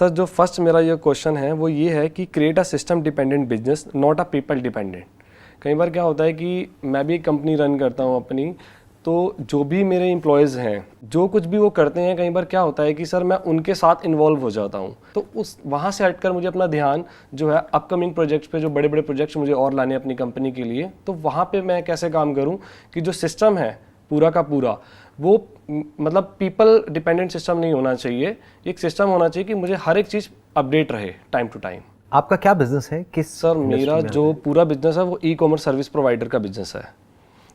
Sir जो first मेरा ये क्वेश्चन है वो ये है कि create a system dependent business not a people dependent. कई बार क्या होता है कि मैं भी एक कंपनी रन करता हूँ अपनी, तो जो भी मेरे एम्प्लॉयज़ हैं जो कुछ भी वो करते हैं, कई बार क्या होता है कि सर मैं उनके साथ इन्वॉल्व हो जाता हूँ। तो उस वहाँ से हटकर मुझे अपना ध्यान जो है अपकमिंग प्रोजेक्ट्स पे, जो बड़े बड़े प्रोजेक्ट्स मुझे और लाने अपनी कंपनी के लिए, तो वहाँ पे मैं कैसे काम करूँ कि जो सिस्टम है पूरा का पूरा वो मतलब पीपल डिपेंडेंट सिस्टम नहीं होना चाहिए। एक सिस्टम होना चाहिए कि मुझे हर एक चीज़ अपडेट रहे टाइम टू टाइम। आपका क्या बिजनेस है? किस सर मेरा जो पूरा बिजनेस है वो ई कॉमर्स सर्विस प्रोवाइडर का बिजनेस है।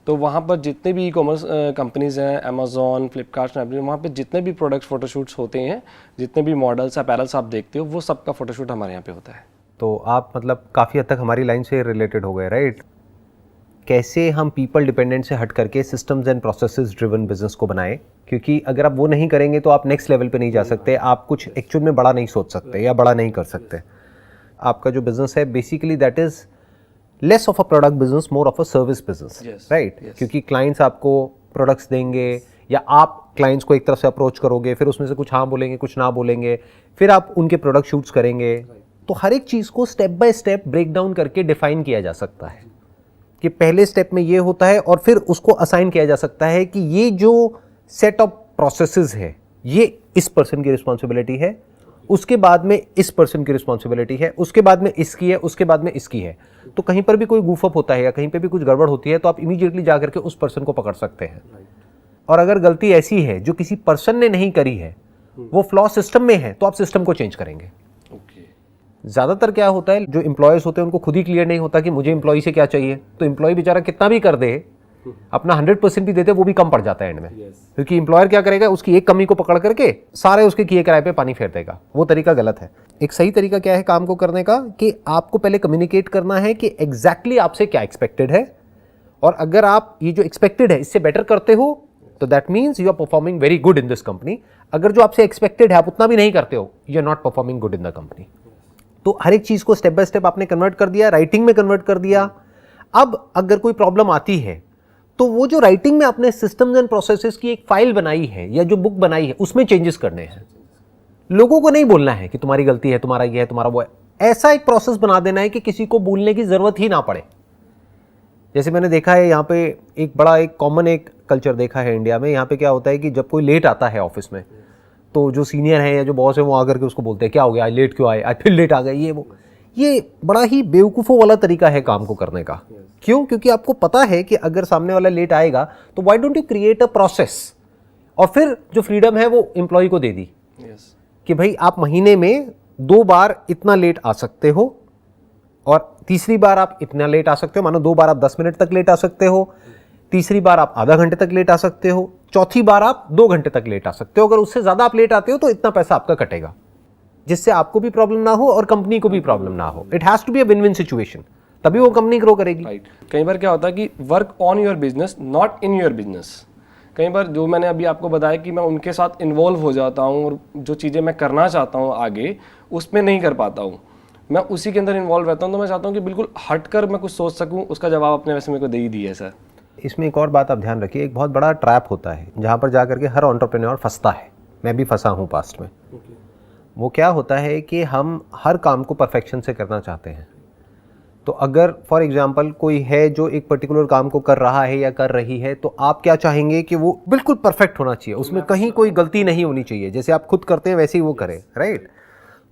तो वहाँ पर जितने भी ई कॉमर्स कंपनीज़ हैं, अमेजोन, फ्लिपकार्ट, स्नैपडील, वहाँ पे जितने भी प्रोडक्ट्स फोटोशूट्स होते हैं, जितने भी मॉडल्स अपैरल्स आप देखते हो, वो सबका फोटोशूट हमारे यहाँ पे होता है। तो आप मतलब काफ़ी हद तक हमारी लाइन से रिलेटेड हो गए, राइट? कैसे हम पीपल डिपेंडेंट से हट करके systems and processes driven business को बनाएं, क्योंकि अगर आप वो नहीं करेंगे तो आप नेक्स्ट लेवल पे नहीं जा सकते, आप कुछ एक्चुअल में बड़ा नहीं सोच सकते या बड़ा नहीं कर सकते। आपका जो बिजनेस है basically that is less of a product business, more of a service business, right? क्योंकि क्लाइंट्स आपको प्रोडक्ट्स देंगे या आप क्लाइंट्स को एक तरफ से अप्रोच करोगे, फिर उसमें से कुछ हाँ बोलेंगे, कुछ ना बोलेंगे, फिर आप उनके प्रोडक्ट शूट्स करेंगे। तो हर एक चीज़ को step by step break down करके डिफाइन किया जा सकता है कि पहले स्टेप में ये होता है, और फिर उसको असाइन किया जा सकता है कि ये जो सेट ऑफ प्रोसेसेस है ये इस पर्सन की रिस्पॉन्सिबिलिटी है, उसके बाद में इस पर्सन की रिस्पॉन्सिबिलिटी है, उसके बाद में इसकी है, उसके बाद में इसकी है। तो कहीं पर भी कोई गूफअप होता है या कहीं पर भी कुछ गड़बड़ होती है तो आप इमीडिएटली जा करके उस पर्सन को पकड़ सकते हैं। और अगर गलती ऐसी है जो किसी पर्सन ने नहीं करी है, वो फ्लॉ सिस्टम में है, तो आप सिस्टम को चेंज करेंगे। ज़्यादातर क्या होता है, जो एम्प्लॉयज़ होते हैं उनको खुद ही क्लियर नहीं होता कि मुझे एम्प्लॉय से क्या चाहिए, तो एम्प्लॉय बेचारा कितना भी कर दे, अपना 100% भी देते, वो भी कम पड़ जाता है एंड में। क्योंकि एम्प्लॉयर क्या करेगा, उसकी एक कमी को पकड़ करके सारे उसके किए किराए पे पानी फेर देगा। वो तरीका गलत है। एक सही तरीका क्या है काम को करने का, कि आपको पहले कम्युनिकेट करना है कि एग्जैक्टली आपसे क्या एक्सपेक्टेड है, और अगर आप ये जो एक्सपेक्टेड है इससे बेटर करते हो तो that means you are performing very good in this company. अगर जो आपसे एक्सपेक्टेड है आप उतना भी नहीं करते हो, you are not performing good in the company. तो हर एक चीज को स्टेप बाय स्टेप आपने कन्वर्ट कर दिया, राइटिंग में कन्वर्ट कर दिया। अब अगर कोई प्रॉब्लम आती है तो वो जो राइटिंग में आपने सिस्टम्स एंड प्रोसेसेस की एक फाइल बनाई है या जो बुक बनाई है उसमें चेंजेस करने हैं। लोगों को नहीं बोलना है कि तुम्हारी गलती है, तुम्हारा ये है, तुम्हारा वो है। ऐसा एक प्रोसेस बना देना है कि किसी को बोलने की जरूरत ही ना पड़े। जैसे मैंने देखा है यहाँ पे एक बड़ा एक कॉमन एक कल्चर देखा है इंडिया में। यहाँ पे क्या होता है कि जब कोई लेट आता है ऑफिस में, तो जो सीनियर है या जो बॉस है वो आकर के उसको बोलते हैं क्या हो गया, आज लेट क्यों आए, आज फिर लेट आ गए, ये वो। ये बड़ा ही बेवकूफ़ों वाला तरीका है काम को करने का। क्यों? क्योंकि आपको पता है कि अगर सामने वाला लेट आएगा तो why don't you create a process, और फिर जो फ्रीडम है वो एम्प्लॉय को दे दी कि भाई आप महीने में 2 बार इतना लेट आ सकते हो, और तीसरी बार आप इतना लेट आ सकते हो, मानो 2 बार आप 10 मिनट तक लेट आ सकते हो, तीसरी बार आप आधा घंटे तक लेट आ सकते हो, चौथी बार आप 2 घंटे तक लेट आ सकते हो। अगर उससे ज़्यादा आप लेट आते हो तो इतना पैसा आपका कटेगा, जिससे आपको भी प्रॉब्लम ना हो और कंपनी को भी प्रॉब्लम ना हो। It has to be a win win situation, तभी वो कंपनी ग्रो करेगी। राइट। कई बार क्या होता है कि work on your business not in your business. कई बार जो मैंने अभी आपको बताया कि मैं उनके साथ इन्वॉल्व हो जाता हूँ और जो चीज़ें मैं करना चाहता हूँ आगे उसमें नहीं कर पाता हूँ, मैं उसी के अंदर इन्वॉल्व रहता हूँ। तो मैं चाहता हूँ कि बिल्कुल हटकर मैं कुछ सोच सकूँ, उसका जवाब अपने वैसे मेरे को दे ही दिया है सर। इसमें एक और बात आप ध्यान रखिए, एक बहुत बड़ा ट्रैप होता है जहाँ पर जा करके हर एंटरप्रेन्योर फंसता है। मैं भी फंसा हूँ पास्ट में। वो क्या होता है कि हम हर काम को परफेक्शन से करना चाहते हैं। तो अगर फॉर एग्जांपल कोई है जो एक पर्टिकुलर काम को कर रहा है या कर रही है, तो आप क्या चाहेंगे कि वो बिल्कुल परफेक्ट होना चाहिए, उसमें कहीं कोई गलती नहीं होनी चाहिए, जैसे आप खुद करते हैं वैसे ही वो करे, राइट?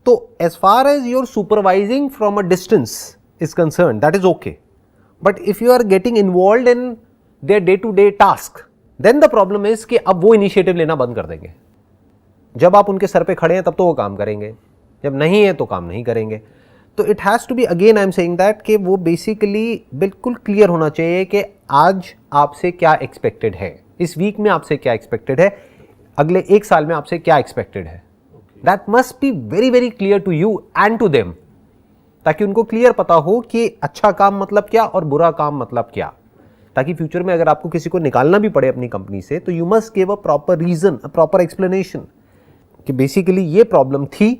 तो as far as your supervising from a distance is concern, that is okay, but if you are getting involve in their day to day task, then the problem is कि अब वो इनिशिएटिव लेना बंद कर देंगे। जब आप उनके सर पे खड़े हैं तब तो वो काम करेंगे, जब नहीं है तो काम नहीं करेंगे। तो it has to be, again I am saying that, कि वो बेसिकली बिल्कुल क्लियर होना चाहिए कि आज आपसे क्या एक्सपेक्टेड है, इस वीक में आपसे क्या एक्सपेक्टेड है, अगले 1 साल में आपसे क्या एक्सपेक्टेड है। That must be very very clear to you and to them, ताकि उनको क्लियर पता हो कि अच्छा काम मतलब क्या और बुरा काम मतलब क्या, ताकि फ्यूचर में अगर आपको किसी को निकालना भी पड़े अपनी कंपनी से तो you must give a proper reason, a proper explanation कि बेसिकली ये प्रॉब्लम थी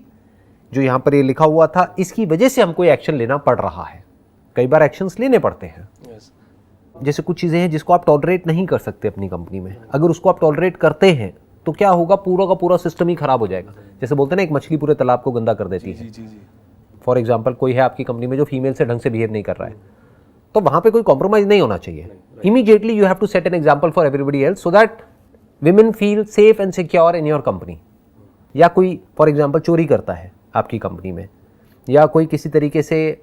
जो यहाँ पर ये लिखा हुआ था, इसकी वजह से हमको ये एक्शन लेना पड़ रहा है। कई बार एक्शंस लेने पड़ते हैं। जैसे कुछ चीज़ें हैं जिसको आप टॉलरेट नहीं कर सकते अपनी कंपनी में, अगर उसको आप टॉलरेट करते हैं तो क्या होगा, पूरा का पूरा सिस्टम ही खराब हो जाएगा। जैसे बोलते हैं ना, एक मछली पूरे तालाब को गंदा कर देती है। फॉर एग्जाम्पल, कोई है आपकी कंपनी में जो फीमेल से ढंग से बिहेव नहीं कर रहा है, तो वहां पे कोई कॉम्प्रोमाइज नहीं होना चाहिए। Immediately you have to set an example for everybody else, so that women feel safe and secure in your company. या कोई फॉर एग्जाम्पल चोरी करता है आपकी कंपनी में, या कोई किसी तरीके से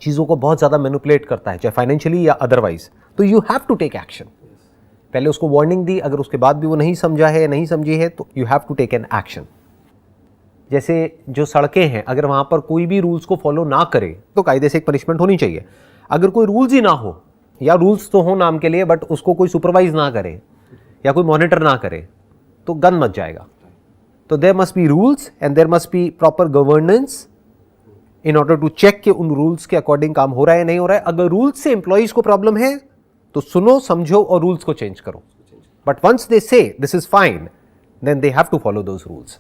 चीज़ों को बहुत ज़्यादा मैनिपुलेट करता है, चाहे फाइनेंशियली या अदरवाइज, तो you have to take action. पहले उसको वार्निंग दी, अगर उसके बाद भी वो नहीं समझा है, नहीं समझी है, तो you have to take an action. जैसे जो सड़कें हैं, अगर वहाँ पर कोई भी रूल्स को फॉलो ना करे तो कायदे से एक पनिशमेंट होनी चाहिए। अगर कोई रूल्स ही ना हो, या रूल्स तो हो नाम के लिए बट उसको कोई सुपरवाइज ना करे या कोई मॉनिटर ना करे, तो गन मच जाएगा। तो there must be rules and there must be proper governance in order to check कि उन रूल्स के अकॉर्डिंग काम हो रहा है या नहीं हो रहा है। अगर रूल्स से एम्प्लॉइज को प्रॉब्लम है तो सुनो, समझो और रूल्स को चेंज करो। But once they say this is fine, then they have to follow those rules.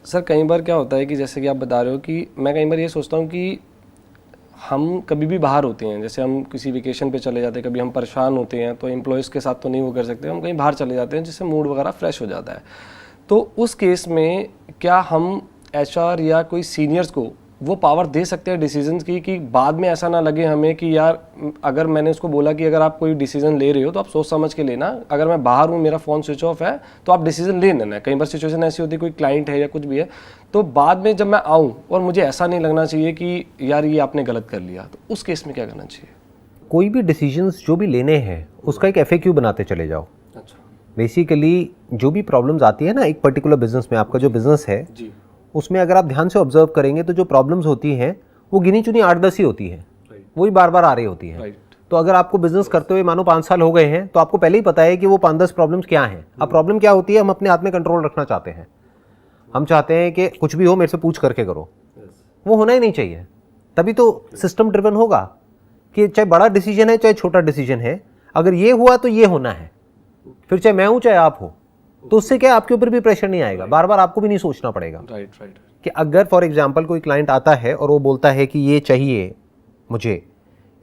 Sir कई बार क्या होता है कि जैसे कि आप बता रहे हो कि मैं कई बार ये सोचता हूँ कि हम कभी भी बाहर होते हैं, जैसे हम किसी वेकेशन पे चले जाते हैं, कभी हम परेशान होते हैं तो एम्प्लॉयज़ के साथ तो नहीं वो कर सकते, हम कहीं बाहर चले जाते हैं जिससे मूड वगैरह फ्रेश हो जाता है। तो उस केस में क्या हम एचआर या कोई सीनियर्स को वो पावर दे सकते हैं डिसीजंस की, कि बाद में ऐसा ना लगे हमें कि यार अगर मैंने उसको बोला कि अगर आप कोई डिसीजन ले रहे हो तो आप सोच समझ के लेना, अगर मैं बाहर हूँ, मेरा फ़ोन स्विच ऑफ है, तो आप डिसीजन ले लेना। कई बार सिचुएशन ऐसी होती है, कोई क्लाइंट है या कुछ भी है, तो बाद में जब मैं आऊँ और मुझे ऐसा नहीं लगना चाहिए कि यार ये आपने गलत कर लिया, तो उस केस में क्या करना चाहिए? कोई भी डिसीजंस जो भी लेने हैं उसका एक FAQ बनाते चले जाओ। अच्छा, बेसिकली जो भी प्रॉब्लम्स आती है ना एक पर्टिकुलर बिजनेस में, आपका जो बिजनेस है जी, उसमें अगर आप ध्यान से ऑब्जर्व करेंगे तो जो प्रॉब्लम्स होती हैं वो गिनी चुनी 8-10 ही होती है, वही बार बार आ रही होती है। तो अगर आपको बिजनेस करते हुए मानो 5 साल हो गए हैं तो आपको पहले ही पता है कि वो 5-10 प्रॉब्लम्स क्या हैं। अब प्रॉब्लम क्या होती है, हम अपने हाथ में कंट्रोल रखना चाहते हैं, हम चाहते हैं कि कुछ भी हो मेरे से पूछ करके करो। वो होना ही नहीं चाहिए, तभी तो सिस्टम ड्रिवन होगा कि चाहे बड़ा डिसीजन है चाहे छोटा डिसीजन है, अगर ये हुआ तो ये होना है, फिर चाहे मैं हूं चाहे आप हो, तो उससे क्या आपके ऊपर भी प्रेशर नहीं आएगा, बार बार आपको भी नहीं सोचना पड़ेगा। राइट। कि अगर फॉर एग्जांपल कोई क्लाइंट आता है और वो बोलता है कि ये चाहिए मुझे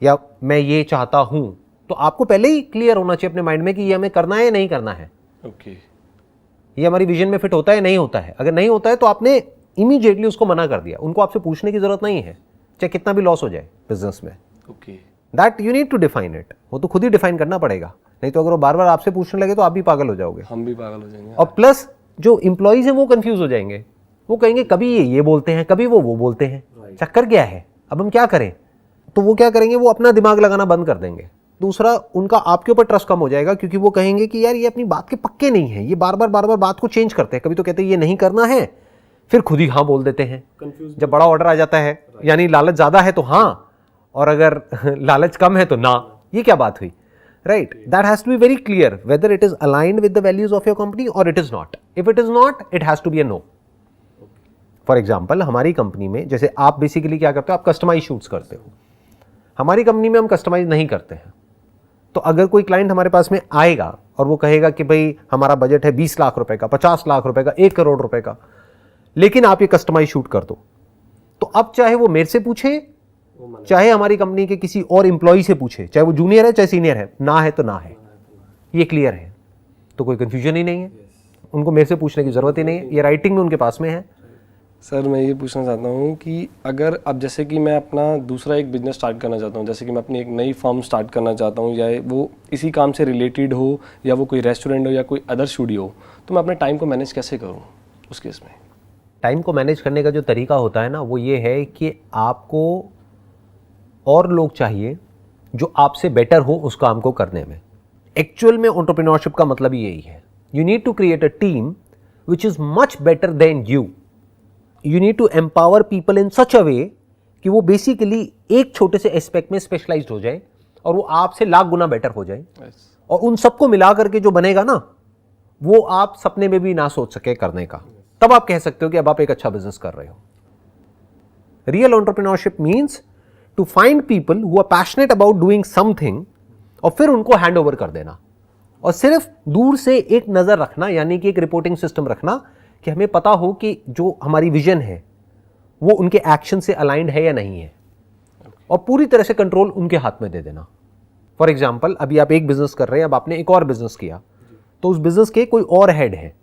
या मैं ये चाहता हूं, तो आपको पहले ही क्लियर होना चाहिए अपने माइंड में कि ये हमें करना है या नहीं करना है, ओके, ये हमारी विजन में फिट होता है नहीं होता है। अगर नहीं होता है तो आपने इमीडिएटली उसको मना कर दिया, उनको आपसे पूछने की जरूरत नहीं है, चाहे कितना भी लॉस हो जाए बिजनेस में। Okay, that you need to define it, वो तो खुद ही डिफाइन करना पड़ेगा, नहीं तो अगर वो बार बार आपसे पूछने लगे तो आप भी पागल हो जाओगे, हम भी पागल हो जाएंगे। और प्लस जो इंप्लॉइज हैं वो कंफ्यूज हो जाएंगे, वो कहेंगे कभी ये बोलते हैं कभी वो बोलते हैं, चक्कर क्या है, अब हम क्या करें। तो वो क्या करेंगे, वो अपना दिमाग लगाना बंद कर देंगे। दूसरा, उनका आपके ऊपर ट्रस्ट कम हो जाएगा, क्योंकि वो कहेंगे कि यार ये अपनी बात के पक्के नहीं है, ये बार बार बात को चेंज करते हैं, कभी तो कहते हैं ये नहीं करना है, फिर खुद ही हाँ बोल देते हैं। जब बड़ा ऑर्डर आ जाता है, यानी लालच ज्यादा है तो हाँ, और अगर लालच कम है तो ना, ये क्या बात हुई, right? That has to be very clear whether it is aligned with the values of your company or it is not. If it is not, it has to be a no. For example, हमारी company में जैसे आप basically क्या करते हो, आप customise shoots करते हो, हमारी कंपनी में हम कस्टमाइज नहीं करते हैं। तो अगर कोई क्लाइंट हमारे पास में आएगा और वो कहेगा कि भाई हमारा बजट है 20 लाख रुपए का, 50 लाख रुपए का, 1 करोड़ रुपए का, लेकिन आप ये कस्टमाइज शूट कर दो, तो अब चाहे वो मेरे से पूछे चाहे हमारी कंपनी के किसी और एम्प्लॉय से पूछे, चाहे वो जूनियर है चाहे सीनियर है, ना है तो ना है, ये क्लियर है, तो कोई कंफ्यूजन ही नहीं है, उनको मेरे से पूछने की जरूरत ही नहीं है, ये राइटिंग में उनके पास में है। सर मैं ये पूछना चाहता हूँ कि अगर अब जैसे कि मैं अपना दूसरा एक बिजनेस स्टार्ट करना चाहता हूँ, जैसे कि मैं अपनी एक नई फर्म स्टार्ट करना चाहता हूँ, या वो इसी काम से रिलेटेड हो, या वो कोई रेस्टोरेंट हो या कोई अदर स्टूडियो हो, तो मैं अपने टाइम को मैनेज कैसे करूँ उस केस में? टाइम को मैनेज करने का जो तरीका होता है ना, वो ये है कि आपको और लोग चाहिए जो आपसे बेटर हो उस काम को करने में। एक्चुअल में एंटरप्रेन्योरशिप का मतलब ही यही है, you need to create a team which is much better than you. You need to empower people in such a way कि वो बेसिकली एक छोटे से एस्पेक्ट में स्पेशलाइज्ड हो जाए और वो आपसे लाख गुना बेटर हो जाए, और उन सबको मिला करके जो बनेगा ना, वो आप सपने में भी ना सोच सके करने का, तब आप कह सकते हो कि अब आप एक अच्छा बिजनेस कर रहे हो। Real entrepreneurship means to find people who are passionate about doing something और फिर उनको हैंड ओवर कर देना, और सिर्फ दूर से एक नजर रखना, यानी कि एक रिपोर्टिंग सिस्टम रखना कि हमें पता हो कि जो हमारी विजन है वो उनके एक्शन से अलाइंड है या नहीं है, और पूरी तरह से कंट्रोल उनके हाथ में दे देना। फॉर एग्जाम्पल, अभी आप एक बिजनेस कर रहे हैं, अब आपने एक और बिजनेस किया, तो उस बिजनेस के कोई और हेड है।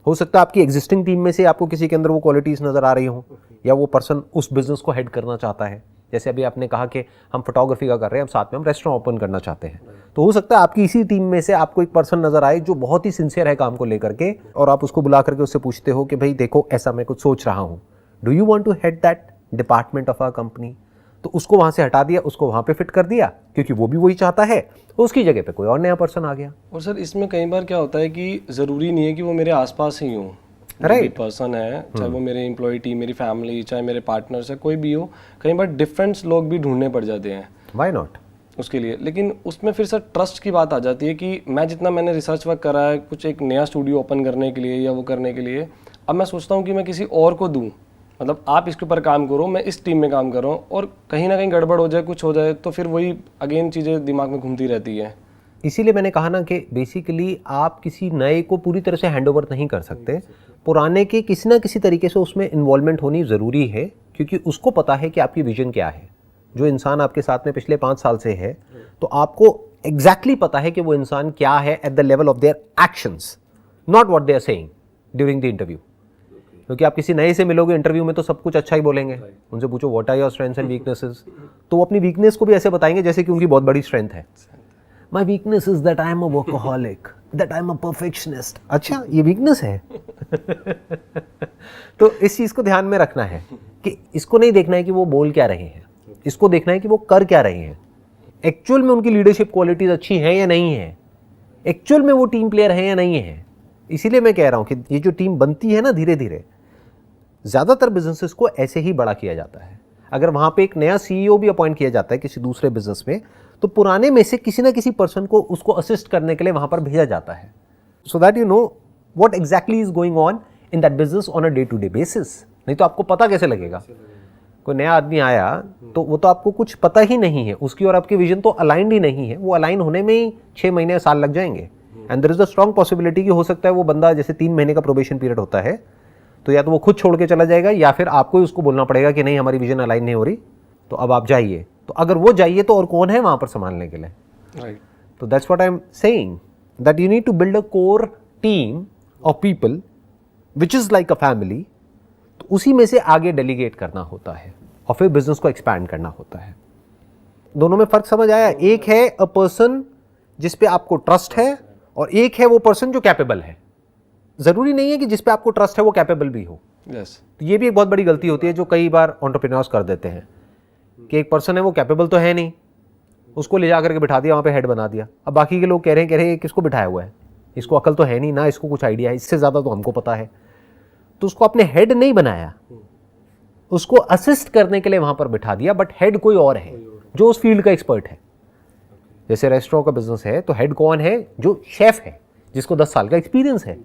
हो सकता है आपकी एग्जिस्टिंग टीम में से आपको किसी के अंदर वो क्वालिटीज नजर आ रही हो, या वो पर्सन उस बिजनेस को हेड करना चाहता है। जैसे अभी आपने कहा कि हम फोटोग्राफी का कर रहे हैं, अब साथ में हम रेस्टोरेंट ओपन करना चाहते हैं, तो हो सकता है आपकी इसी टीम में से आपको एक पर्सन नजर आए जो बहुत ही सिंसियर है काम को लेकर के, और आप उसको बुला करके उससे पूछते हो कि भाई देखो ऐसा मैं कुछ सोच रहा हूँ, do you want to head that department of our company. तो उसको वहां से हटा दिया, उसको वहां पे फिट कर दिया, क्योंकि वो भी वही चाहता है, उसकी जगह पे कोई और नया पर्सन आ गया। और सर इसमें कई बार क्या होता है कि ज़रूरी नहीं है कि वो मेरे आसपास ही हो, Right. पर्सन है, चाहे वो मेरे एम्प्लॉय टीम, मेरी फैमिली, चाहे मेरे पार्टनर्स है, कोई भी हो, कई बार डिफरेंट लोग भी ढूंढने पड़ जाते हैं व्हाई नॉट उसके लिए। लेकिन उसमें फिर सर ट्रस्ट की बात आ जाती है कि मैं जितना मैंने रिसर्च वर्क करा है कुछ एक नया स्टूडियो ओपन करने के लिए या वो करने के लिए, अब मैं सोचता हूँ कि मैं किसी और को दूँ, मतलब आप इसके ऊपर काम करो, मैं इस टीम में काम कर रहा हूँ, और कहीं ना कहीं गड़बड़ हो जाए, कुछ हो जाए, तो फिर वही अगेन चीज़ें दिमाग में घूमती रहती है। इसीलिए मैंने कहा ना कि बेसिकली आप किसी नए को पूरी तरह से हैंडओवर नहीं कर सकते, पुराने के किसी ना किसी तरीके से उसमें इन्वॉल्वमेंट होनी ज़रूरी है, क्योंकि उसको पता है कि आपकी विजन क्या है। जो इंसान आपके साथ में पिछले 5 साल से है, तो आपको एग्जैक्टली पता है कि वो इंसान क्या है at the level of their actions, not what they are saying during the interview. क्योंकि आप किसी नए से मिलोगे इंटरव्यू में तो सब कुछ अच्छा ही बोलेंगे, उनसे पूछो what are your strengths and weaknesses, तो वो अपनी वीकनेस को भी ऐसे बताएंगे जैसे कि उनकी बहुत बड़ी स्ट्रेंथ है। My weakness is that I am a workaholic, that I am a perfectionist. अच्छा, ये वीकनेस है। तो इस चीज को ध्यान में रखना है कि इसको नहीं देखना है कि वो बोल क्या रहे हैं, इसको देखना है कि वो कर क्या रहे हैं, एक्चुअल में उनकी लीडरशिप क्वालिटीज अच्छी हैं या नहीं है, एक्चुअल में वो टीम प्लेयर हैं या नहीं है। इसीलिए मैं कह रहा हूं कि ये जो टीम बनती है ना, धीरे धीरे ज्यादातर बिजनेसेस को ऐसे ही बड़ा किया जाता है। अगर वहां पे एक नया सीईओ भी अपॉइंट किया जाता है किसी दूसरे बिजनेस में, तो पुराने में से किसी ना किसी पर्सन को उसको असिस्ट करने के लिए वहां पर भेजा जाता है, so that you know what exactly is going on in that business on a day to day basis. नहीं तो आपको पता कैसे लगेगा? कोई नया आदमी आया तो वो तो आपको कुछ पता ही नहीं है, उसकी और आपकी विजन तो अलाइंड ही नहीं है, वो अलाइन होने में ही 6 महीने साल लग जाएंगे। And there is a strong possibility कि हो सकता है वो बंदा, जैसे 3 महीने का प्रोबेशन पीरियड होता है, तो या तो वो खुद छोड़ के चला जाएगा या फिर आपको ही उसको बोलना पड़ेगा कि नहीं हमारी विजन अलाइन नहीं हो रही, तो अब आप जाइए। तो अगर वो जाइए तो और कौन है वहां पर संभालने के लिए? राइट। तो that's what I am saying, that you need to build a core team of people which is like a family. तो उसी में से आगे डेलीगेट करना होता है और फिर बिजनेस को एक्सपैंड करना होता है। दोनों में फर्क समझ आया? एक है अ पर्सन जिस पे आपको ट्रस्ट है, और एक है वो पर्सन जो कैपेबल है। जरूरी नहीं है कि जिस पे आपको ट्रस्ट है वो कैपेबल भी हो। यस। तो ये भी एक बहुत बड़ी गलती होती है जो कई बार एंटरप्रेन्योर्स कर देते हैं कि एक पर्सन है वो कैपेबल तो है नहीं, उसको ले जा करके बिठा दिया वहाँ पे हेड बना दिया। अब बाकी के लोग कह रहे हैं किसको बिठाया हुआ है, इसको अकल तो है नहीं ना, इसको कुछ आइडिया है, इससे ज़्यादा तो हमको पता है। तो उसको आपने हेड नहीं बनाया, उसको असिस्ट करने के लिए वहाँ पर बिठा दिया, बट हेड कोई और है जो उस फील्ड का एक्सपर्ट है। जैसे रेस्टोरेंट का बिजनेस है तो हेड कौन है? जो शेफ है, जिसको 10 साल का एक्सपीरियंस है,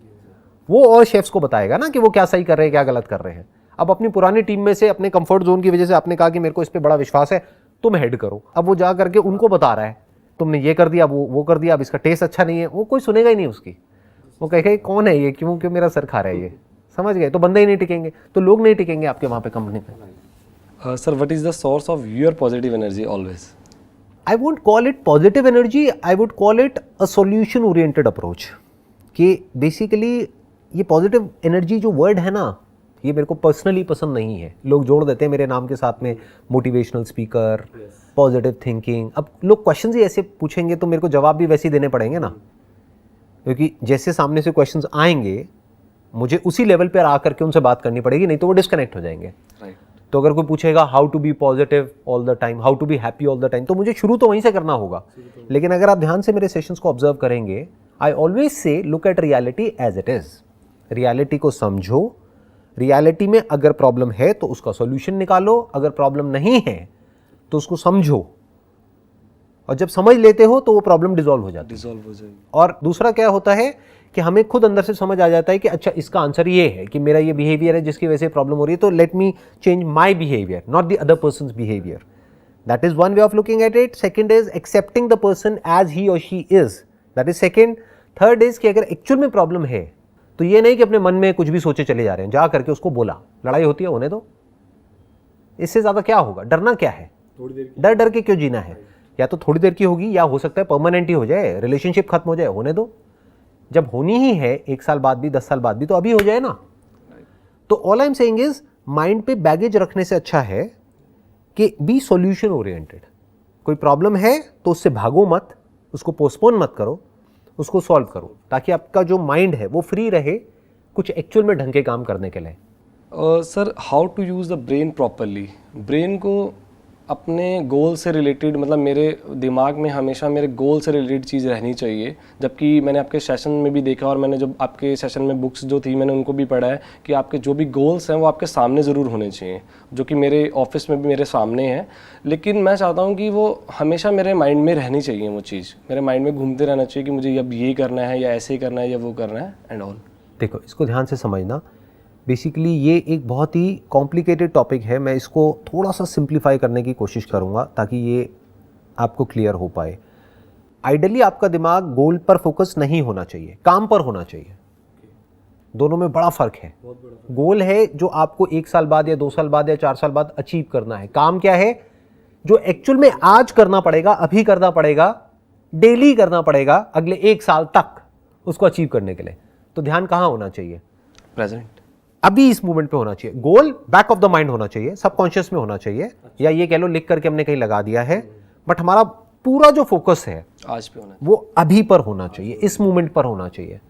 वो और शेफ्स को बताएगा ना कि वो क्या सही कर रहे हैं क्या गलत कर रहे हैं। अब अपनी पुरानी टीम में से अपने कंफर्ट जोन की वजह से आपने कहा कि मेरे को इस पे बड़ा विश्वास है, तुम हेड करो। अब वो जा करके उनको बता रहा है तुमने ये कर दिया, वो कर दिया, अब इसका टेस्ट अच्छा नहीं है, वो कोई सुनेगा ही नहीं उसकी। वो कहेगा कौन है ये, क्यों मेरा सर खा रहा है ये, समझ गए? तो बंदे ही नहीं टिकेंगे, तो लोग नहीं टिकेंगे आपके वहाँ पे कंपनी में। Sir, what is the source of your positive energy always? I would call it positive energy, I would call it a solution oriented approach. कि बेसिकली ये पॉजिटिव एनर्जी जो वर्ड है ना, ये मेरे को पर्सनली पसंद नहीं है। लोग जोड़ देते हैं मेरे नाम के साथ में मोटिवेशनल स्पीकर, पॉजिटिव थिंकिंग। अब लोग क्वेश्चंस ही ऐसे पूछेंगे तो मेरे को जवाब भी वैसे ही देने पड़ेंगे ना, क्योंकि जैसे सामने से क्वेश्चंस आएंगे मुझे उसी लेवल पर आकर के उनसे बात करनी पड़ेगी, नहीं तो वो डिस्कनेक्ट हो जाएंगे। तो अगर कोई पूछेगा how to be positive all the time, how to be happy all the time, तो मुझे शुरू तो वहीं से करना होगा। लेकिन अगर आप ध्यान से मेरे सेशंस को ऑब्जर्व करेंगे, I always say look at reality as it is. Reality को समझो, रियलिटी में अगर प्रॉब्लम है तो उसका सॉल्यूशन निकालो, अगर प्रॉब्लम नहीं है तो उसको समझो, और जब समझ लेते हो तो वो प्रॉब्लम डिसॉल्व हो जाती है। और दूसरा क्या होता है कि हमें खुद अंदर से समझ आ जाता है कि अच्छा इसका आंसर ये है कि मेरा ये बिहेवियर है जिसकी वजह से प्रॉब्लम हो रही है, तो let me change my behaviour, not the other person's behaviour. That is one way of looking at it. Second is accepting the person as he or she is, that is second. Third is कि अगर actual में problem है तो ये नहीं कि अपने मन में कुछ भी सोचे चले जा रहे हैं, जा करके उसको बोला, लड़ाई होती है होने दो, इससे ज्यादा क्या होगा? डरना क्या है? डर डर के क्यों जीना है? या तो थोड़ी देर की होगी या हो सकता है परमानेंट ही हो जाए, रिलेशनशिप खत्म हो जाए, होने दो। जब होनी ही है 1 साल बाद भी 10 साल बाद भी, तो अभी हो जाए ना। तो all I am saying is mind पे बैगेज रखने से अच्छा है कि बी सॉल्यूशन ओरिएंटेड। कोई प्रॉब्लम है तो उससे भागो मत, उसको पोस्टपोन मत करो, उसको सॉल्व करो, ताकि आपका जो माइंड है वो फ्री रहे कुछ एक्चुअल में ढंग के काम करने के लिए। Sir, how to use the brain properly? Brain को अपने गोल से रिलेटेड, मतलब मेरे दिमाग में हमेशा मेरे गोल से रिलेटेड चीज़ रहनी चाहिए। जबकि मैंने आपके सेशन में भी देखा, और मैंने जब आपके सेशन में बुक्स जो थी मैंने उनको भी पढ़ा है कि आपके जो भी गोल्स हैं वो आपके सामने ज़रूर होने चाहिए, जो कि मेरे ऑफिस में भी मेरे सामने हैं। लेकिन मैं चाहता हूँ कि वो हमेशा मेरे माइंड में रहनी चाहिए, वो चीज़ मेरे माइंड में घूमते रहना चाहिए कि मुझे अब ये करना है या ऐसे ही करना है या वो करना है एंड ऑल। देखो, इसको ध्यान से समझना। बेसिकली ये एक बहुत ही कॉम्प्लिकेटेड टॉपिक है। मैं इसको थोड़ा सा सिंप्लीफाई करने की कोशिश करूँगा ताकि ये आपको क्लियर हो पाए। आइडियली आपका दिमाग गोल पर फोकस नहीं होना चाहिए, काम पर होना चाहिए। दोनों में बड़ा फ़र्क है। गोल है जो आपको 1 साल बाद या 2 साल बाद या 4 साल बाद अचीव करना है। काम क्या है? जो एक्चुअल में आज करना पड़ेगा, अभी करना पड़ेगा, डेली करना पड़ेगा अगले 1 साल तक उसको अचीव करने के लिए। तो ध्यान कहाँ होना चाहिए? प्रेजेंट, अभी इस मूवमेंट पे होना चाहिए। गोल बैक ऑफ द माइंड होना चाहिए, सबकॉन्शियस में होना चाहिए, या ये कह लो लिख करके हमने कहीं लगा दिया है, बट हमारा पूरा जो फोकस है आज पे होना वो अभी पर होना चाहिए, इस मूवमेंट पर होना चाहिए।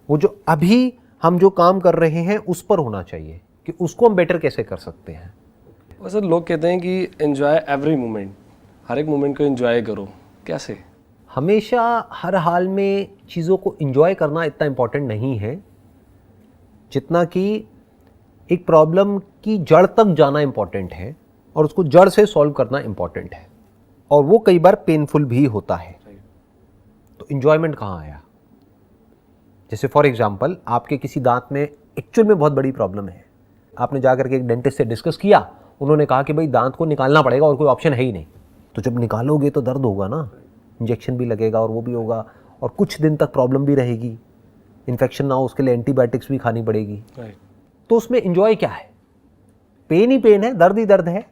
वो जो अभी हम जो काम कर रहे हैं उस पर होना चाहिए कि उसको हम बेटर कैसे कर सकते हैं। वैसे लोग कहते हैं कि एंजॉय एवरी मोमेंट, हर एक मोमेंट को एंजॉय करो। कैसे? हमेशा हर हाल में चीज़ों को एंजॉय करना इतना इम्पोर्टेंट नहीं है जितना कि एक प्रॉब्लम की जड़ तक जाना इम्पॉर्टेंट है और उसको जड़ से सॉल्व करना इम्पॉर्टेंट है, और वो कई बार पेनफुल भी होता है। तो एंजॉयमेंट कहाँ आया? जैसे फॉर एग्जांपल, आपके किसी दांत में एक्चुअल में बहुत बड़ी प्रॉब्लम है, आपने जाकर के एक डेंटिस्ट से डिस्कस किया, उन्होंने कहा कि भाई दांत को निकालना पड़ेगा और कोई ऑप्शन है ही नहीं। तो जब निकालोगे तो दर्द होगा ना, इंजेक्शन भी लगेगा और वो भी होगा, और कुछ दिन तक प्रॉब्लम भी रहेगी, इन्फेक्शन ना हो उसके लिए एंटीबायोटिक्स भी खानी पड़ेगी। तो उसमें एंजॉय क्या है? पेन ही पेन है, दर्द ही दर्द है।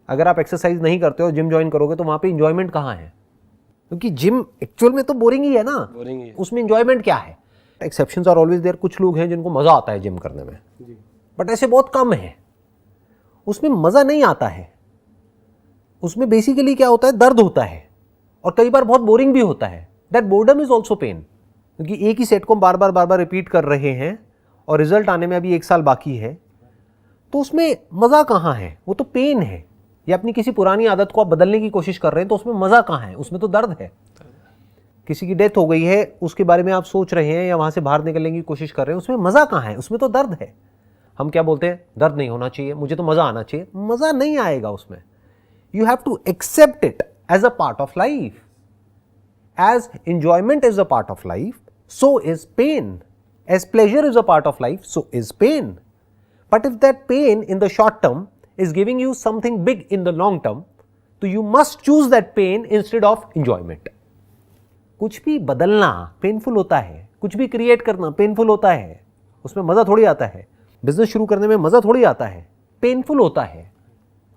अगर आप एक्सरसाइज नहीं करते हो, जिम ज्वाइन करोगे, तो वहां पे एंजॉयमेंट कहाँ है? क्योंकि जिम एक्चुअल में तो बोरिंग ही है ना, बोरिंग ही है। उसमें एंजॉयमेंट क्या है? Exceptions are always there. कुछ लोग हैं जिनको मजा आता है जिम करने में, बट ऐसे बहुत कम है। उसमें मजा नहीं आता है। उसमें बेसिकली क्या होता है? दर्द होता है, और कई बार बहुत बोरिंग भी होता है। That boredom is also pain, क्योंकि एक ही सेट को हम बार बार रिपीट कर रहे हैं और रिजल्ट आने में अभी 1 साल बाकी है। तो उसमें मजा कहाँ है? वो तो पेन है। या अपनी किसी पुरानी आदत को आप बदलने की कोशिश कर रहे हैं, तो उसमें मजा कहाँ है? उसमें तो दर्द है। किसी की डेथ हो गई है, उसके बारे में आप सोच रहे हैं या वहां से बाहर निकलने की कोशिश कर रहे हैं, उसमें मजा कहाँ है? उसमें तो दर्द है। हम क्या बोलते हैं? दर्द नहीं होना चाहिए, मुझे तो मजा आना चाहिए। मजा नहीं आएगा उसमें। You have to accept it as a part of life. As enjoyment is a part of life, so is pain. As pleasure is a part of life, so is pain. But if that pain in the short term is giving you something big in the long term, so you must choose that pain instead of enjoyment. कुछ भी बदलना painful होता है, कुछ भी create करना painful होता है, उसमें मज़ा थोड़ी आता है। बिजनेस शुरू करने में मज़ा थोड़ी आता है, पेनफुल होता है।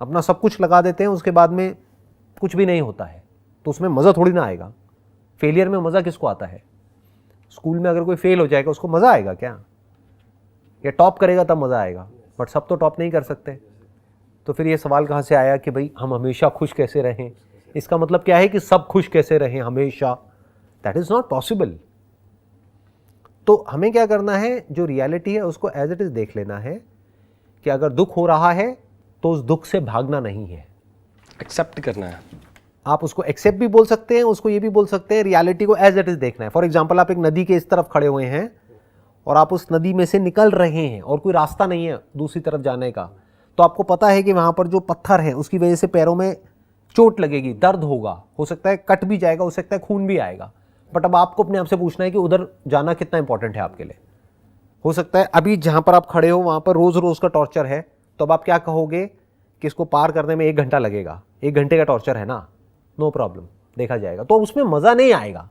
अपना सब कुछ लगा देते हैं, उसके बाद में कुछ भी नहीं होता है, तो उसमें मज़ा थोड़ी ना आएगा। फेलियर में मज़ा किसको आता है? स्कूल में अगर कोई फेल हो जाएगा उसको मज़ा आएगा क्या? या टॉप करेगा तब मज़ा आएगा, बट सब तो टॉप नहीं कर सकते। तो फिर ये सवाल कहाँ से आया कि भाई हम हमेशा खुश कैसे रहें? इसका मतलब क्या है कि सब खुश कैसे रहें हमेशा? That is not possible. तो हमें क्या करना है? जो रियलिटी है उसको एज इट इज़ देख लेना है कि अगर दुख हो रहा है तो उस दुख से भागना नहीं है, एक्सेप्ट करना है। आप उसको एक्सेप्ट भी बोल सकते हैं, उसको ये भी बोल सकते हैं, रियलिटी को एज इट इज देखना है। फॉर एग्जाम्पल, आप एक नदी के इस तरफ खड़े हुए हैं और आप उस नदी में से निकल रहे हैं और कोई रास्ता नहीं है दूसरी तरफ जाने का, तो आपको पता है कि वहां पर जो पत्थर है उसकी वजह से पैरों में चोट लगेगी, दर्द होगा, हो सकता है कट भी जाएगा, हो सकता है खून भी आएगा। बट अब आपको अपने आप से पूछना है कि उधर जाना कितना इंपॉर्टेंट है आपके लिए। हो सकता है अभी जहां पर आप खड़े हो वहां पर रोज रोज का टॉर्चर है, तो अब आप क्या कहोगे कि इसको पार करने में 1 घंटा लगेगा, 1 घंटे का टॉर्चर है ना, नो प्रॉब्लम, देखा जाएगा। तो उसमें मजा नहीं आएगा,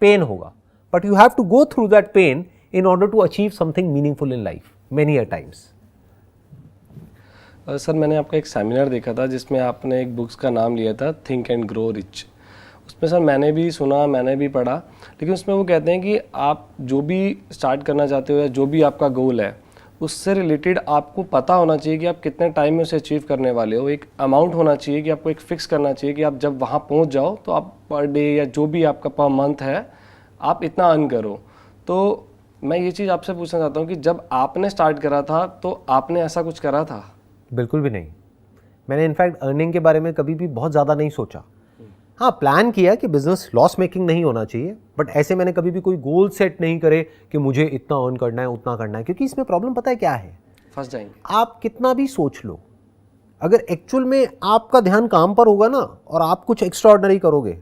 पेन होगा, but you have to go through that pain in order to achieve something meaningful in life many a times. Sir, मैंने आपका एक सेमिनार देखा था जिसमें आपने एक बुक्स का नाम लिया था थिंक एंड ग्रो रिच। उसमें सर मैंने भी सुना, मैंने भी पढ़ा, लेकिन उसमें वो कहते हैं कि आप जो भी स्टार्ट करना चाहते हो या जो भी आपका गोल है उससे रिलेटेड आपको पता होना चाहिए कि आप कितने टाइम में उसे अचीव करने वाले हो। एक अमाउंट होना चाहिए कि आपको एक फिक्स करना चाहिए कि आप जब वहाँ पहुँच जाओ तो आप पर डे या जो भी आपका पर मंथ है आप इतना अर्न करो। तो मैं ये चीज़ आपसे पूछना चाहता हूँ कि जब आपने स्टार्ट करा था तो आपने ऐसा कुछ करा था? बिल्कुल भी नहीं। मैंने इनफैक्ट अर्निंग के बारे में कभी भी बहुत ज़्यादा नहीं सोचा। हाँ, प्लान किया कि बिजनेस लॉस मेकिंग नहीं होना चाहिए, बट ऐसे मैंने कभी भी कोई गोल सेट नहीं करे कि मुझे इतना अर्न करना है, उतना करना है, क्योंकि इसमें प्रॉब्लम पता है क्या है? फंस जाएंगे। आप कितना भी सोच लो, अगर एक्चुअल में आपका ध्यान काम पर होगा ना और आप कुछ एक्स्ट्रा ऑर्डिनरी करोगे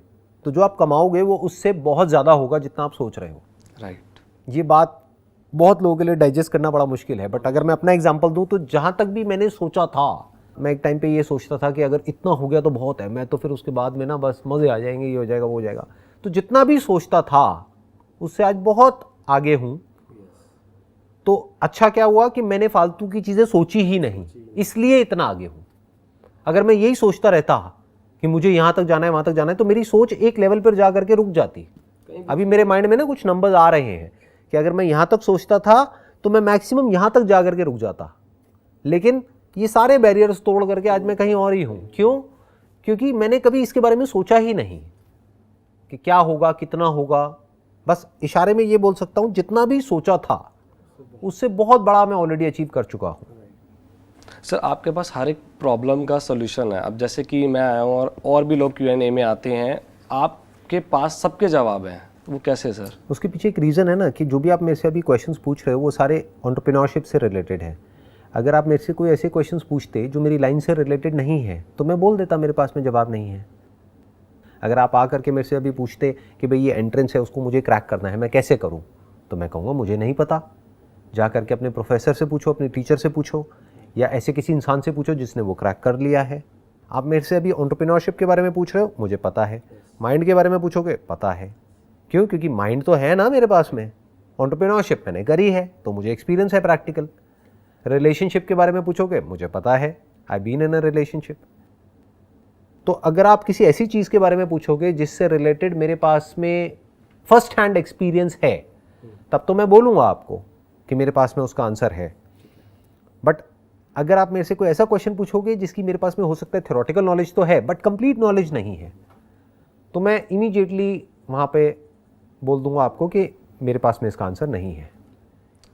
तो जो आप कमाओगे वो उससे बहुत ज़्यादा होगा जितना आप सोच रहे हो। राइट। ये बात बहुत लोगों के लिए डाइजेस्ट करना बड़ा मुश्किल है, बट अगर मैं अपना एग्जांपल दूं तो जहां तक भी मैंने सोचा था, मैं एक टाइम पे ये सोचता था कि अगर इतना हो गया तो बहुत है, मैं तो फिर उसके बाद में ना बस मज़े आ जाएंगे, ये हो जाएगा वो हो जाएगा। तो जितना भी सोचता था उससे आज बहुत आगे हूँ। तो अच्छा क्या हुआ कि मैंने फालतू की चीज़ें सोची ही नहीं, इसलिए इतना आगे हूँ। अगर मैं यही सोचता रहता कि मुझे यहाँ तक जाना है वहाँ तक जाना है तो मेरी सोच एक लेवल पर जा करके रुक जाती। अभी मेरे माइंड में ना कुछ नंबर्स आ रहे हैं कि अगर मैं यहाँ तक सोचता था तो मैं मैक्सिमम यहाँ तक जा करके रुक जाता, लेकिन ये सारे बैरियर्स तोड़ करके आज मैं कहीं और ही हूँ। क्यों? क्योंकि मैंने कभी इसके बारे में सोचा ही नहीं कि क्या होगा, कितना होगा। बस इशारे में ये बोल सकता हूँ जितना भी सोचा था उससे बहुत बड़ा मैं ऑलरेडी अचीव कर चुका हूँ। सर आपके पास हर एक प्रॉब्लम का सोल्यूशन है। अब जैसे कि मैं आया हूँ और भी लोग Q&A में आते हैं, आपके पास सबके जवाब हैं, तो वो कैसे सर? उसके पीछे एक रीज़न है ना कि जो भी आप मेरे से अभी क्वेश्चंस पूछ रहे हो वो सारे एंटरप्रेन्योरशिप से रिलेटेड है। अगर आप मेरे से कोई ऐसे क्वेश्चंस पूछते जो मेरी लाइन से रिलेटेड नहीं है तो मैं बोल देता मेरे पास में जवाब नहीं है। अगर आप आ करके मेरे से अभी पूछते कि भाई ये एंट्रेंस है उसको मुझे क्रैक करना है, मैं कैसे करूँ, तो मैं कहूँगा मुझे नहीं पता। जा करके अपने प्रोफेसर से पूछो, अपने टीचर से पूछो, या ऐसे किसी इंसान से पूछो जिसने वो क्रैक कर लिया है। आप मेरे से अभी एंटरप्रेन्योरशिप के बारे में पूछ रहे हो, मुझे पता है। माइंड के बारे में पूछोगे, पता है। क्यों? क्योंकि माइंड तो है ना मेरे पास में, एंटरप्रेन्योरशिप मैंने करी है तो मुझे एक्सपीरियंस है प्रैक्टिकल। रिलेशनशिप के बारे में पूछोगे, मुझे पता है, I been in a relationship. तो अगर आप किसी ऐसी चीज़ के बारे में पूछोगे जिससे रिलेटेड मेरे पास में फर्स्ट हैंड एक्सपीरियंस है, तब तो मैं बोलूँगा आपको कि मेरे पास में उसका आंसर है। बट अगर आप मेरे से कोई ऐसा क्वेश्चन पूछोगे जिसकी मेरे पास में हो सकता है थ्योरेटिकल नॉलेज तो है बट कंप्लीट नॉलेज नहीं है, तो मैं इमीडिएटली वहाँ पे बोल दूंगा आपको कि मेरे पास में इसका आंसर नहीं है।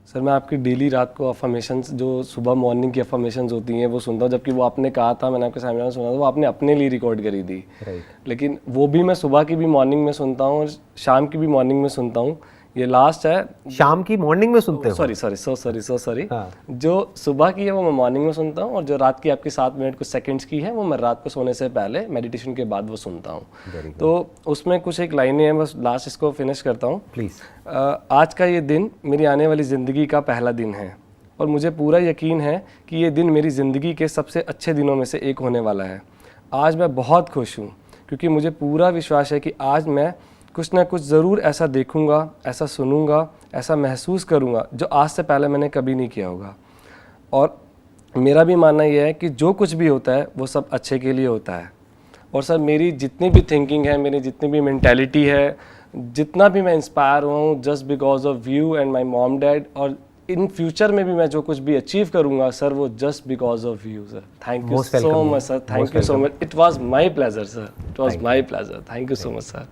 सर मैं आपकी डेली रात को अफर्मेशंस, जो सुबह मॉर्निंग की अफर्मेशंस होती हैं, वो सुनता हूँ, जबकि वो आपने कहा था, मैंने आपके सेमिनार में सुना था, वो आपने अपने लिए रिकॉर्ड करी थी। लेकिन वो भी मैं सुबह की भी मॉर्निंग में सुनता हूँ और शाम की भी मॉर्निंग में सुनता हूँ। ये लास्ट है, शाम की मॉर्निंग में सुनते हो? सॉरी। जो सुबह की है वो मैं मॉर्निंग में सुनता हूँ और जो रात की आपकी 7 मिनट कुछ सेकंड्स की है वो मैं रात को सोने से पहले मेडिटेशन के बाद वो सुनता हूँ। तो उसमें कुछ एक लाइनें हैं, बस लास्ट इसको फिनिश करता हूँ। प्लीज़। आज का ये दिन मेरी आने वाली ज़िंदगी का पहला दिन है और मुझे पूरा यकीन है कि ये दिन मेरी ज़िंदगी के सबसे अच्छे दिनों में से एक होने वाला है। आज मैं बहुत खुश हूँ क्योंकि मुझे पूरा विश्वास है कि आज मैं कुछ ना कुछ ज़रूर ऐसा देखूंगा, ऐसा सुनूंगा, ऐसा महसूस करूंगा जो आज से पहले मैंने कभी नहीं किया होगा। और मेरा भी मानना यह है कि जो कुछ भी होता है वो सब अच्छे के लिए होता है। और सर मेरी जितनी भी थिंकिंग है, मेरी जितनी भी मेंटालिटी है, जितना भी मैं इंस्पायर हुआ हूँ just because of you and my mom dad, और इन फ्यूचर में भी मैं जो कुछ भी अचीव करूंगा सर वो just because of you sir. Thank you so much sir, thank you so much. It was my pleasure sir, it was my pleasure. Thank you so much sir.